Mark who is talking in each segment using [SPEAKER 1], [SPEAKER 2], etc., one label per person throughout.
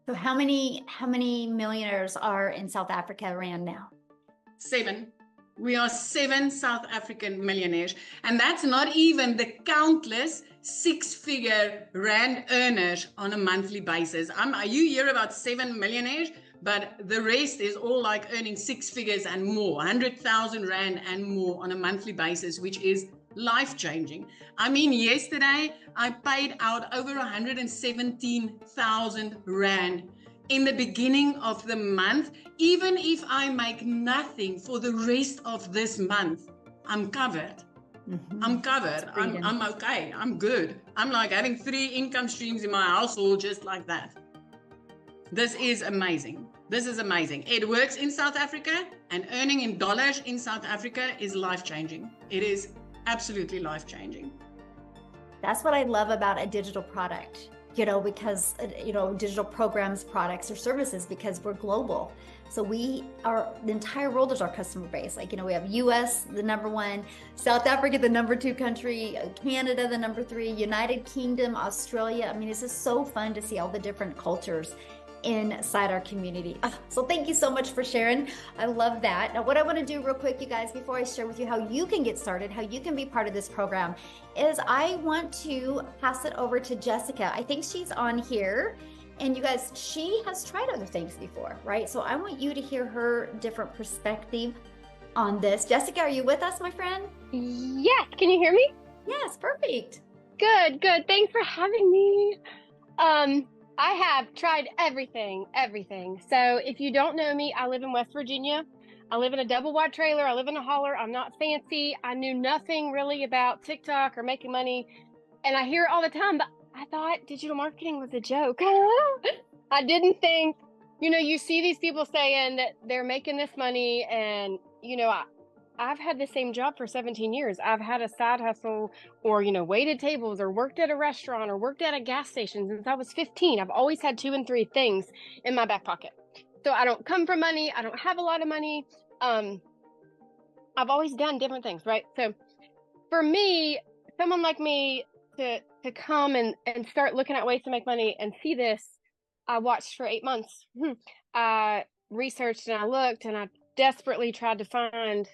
[SPEAKER 1] So how many millionaires are in South Africa rand now?
[SPEAKER 2] 7. We are 7 South African millionaires. And that's not even the countless six-figure rand earners on a monthly basis. You hear about 7 millionaires, but the rest is all like earning six figures and more, 100,000 rand and more on a monthly basis, which is life-changing. I mean, yesterday I paid out over 117,000 rand in the beginning of the month. Even if I make nothing for the rest of this month, I'm covered. I'm covered. I'm okay. I'm good. I'm like having 3 income streams in my household just like that. This is amazing. This is amazing. It works in South Africa, and earning in dollars in South Africa is life-changing. It is absolutely life-changing.
[SPEAKER 1] That's what I love about a digital product, because, digital programs, products, or services, because we're global. So the entire world is our customer base. We have US, the number 1, South Africa, the number 2 country, Canada, the number 3, United Kingdom, Australia. I mean, it's just so fun to see all the different cultures inside our community. So thank you so much for sharing. I love that. Now, what I want to do real quick, you guys, before I share with you how you can get started, how you can be part of this program, is I want to pass it over to Jessica. I think she's on here. And you guys, she has tried other things before, right? So I want you to hear her different perspective on this. Jessica, are you with us, my friend?
[SPEAKER 3] Yes. Can you hear me?
[SPEAKER 1] Yes, perfect.
[SPEAKER 3] Good. Thanks for having me. I have tried everything. So if you don't know me, I live in West Virginia. I live in a double wide trailer. I live in a holler. I'm not fancy. I knew nothing really about TikTok or making money. And I hear it all the time, but I thought digital marketing was a joke. I didn't think, you see these people saying that they're making this money, and, I've had the same job for 17 years. I've had a side hustle or, waited tables or worked at a restaurant or worked at a gas station since I was 15. I've always had 2 and 3 things in my back pocket. So I don't come from money. I don't have a lot of money. I've always done different things, right? So for me, someone like me to come and start looking at ways to make money and see this, I watched for 8 months. I researched and I looked and I desperately tried to find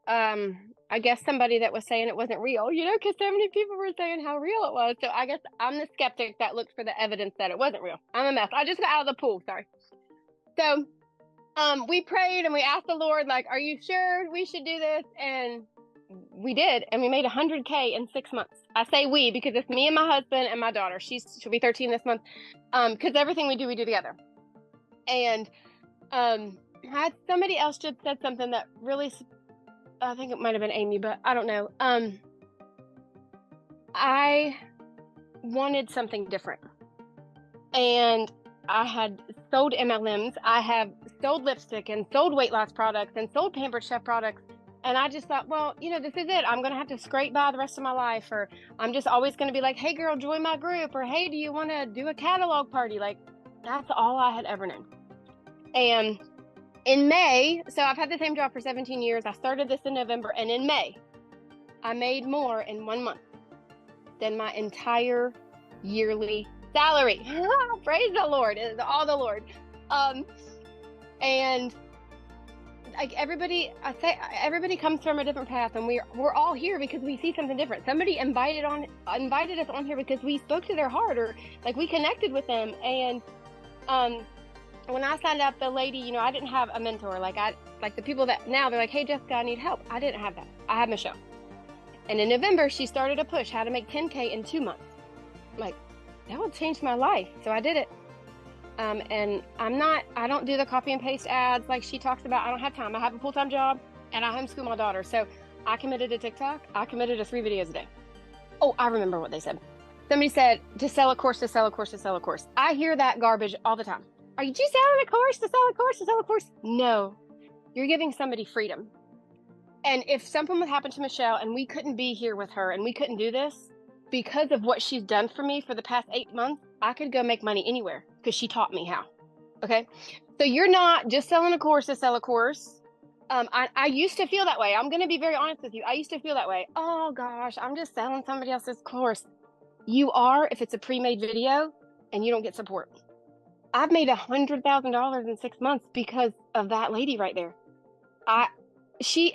[SPEAKER 3] I guess somebody that was saying it wasn't real, because so many people were saying how real it was. So I guess I'm the skeptic that looked for the evidence that it wasn't real. I'm a mess. I just got out of the pool. Sorry. So we prayed and we asked the Lord, like, are you sure we should do this? And we did. And we made 100K in 6 months. I say we because it's me and my husband and my daughter. She'll be 13 this month. Because everything we do together. And had somebody else just said something that really, I think it might have been Amy, but I don't know. I wanted something different. And I had sold MLMs. I have sold lipstick and sold weight loss products and sold Pampered Chef products. And I just thought, well, this is it. I'm going to have to scrape by the rest of my life. Or I'm just always going to be like, hey, girl, join my group. Or, hey, do you want to do a catalog party? Like, that's all I had ever known. And in May, so I've had the same job for 17 years. I started this in November. And in May, I made more in 1 month than my entire yearly salary. Praise the Lord. It is all the Lord. And like everybody comes from a different path, and we're all here because we see something different. Somebody invited us on here because we spoke to their heart, or like we connected with them. And when I signed up, the lady, I didn't have a mentor. Like the people that now they're like, hey, Jessica, I need help. I didn't have that. I had Michelle. And in November, she started a push how to make 10K in 2 months. I'm like, that would change my life. So I did it. And I don't do the copy and paste ads like she talks about. I don't have time. I have a full-time job and I homeschool my daughter. So I committed to TikTok. I committed to 3 videos a day. Oh, I remember what they said. Somebody said to sell a course, to sell a course, to sell a course. I hear that garbage all the time. Are you selling a course to sell a course to sell a course? No, you're giving somebody freedom. And if something would happen to Michelle and we couldn't be here with her and we couldn't do this, because of what she's done for me for the past 8 months, I could go make money anywhere because she taught me how. Okay. So you're not just selling a course to sell a course. I used to feel that way. I'm going to be very honest with you. I used to feel that way. Oh gosh, I'm just selling somebody else's course. You are, if it's a pre-made video and you don't get support. I've made $100,000 in 6 months because of that lady right there. She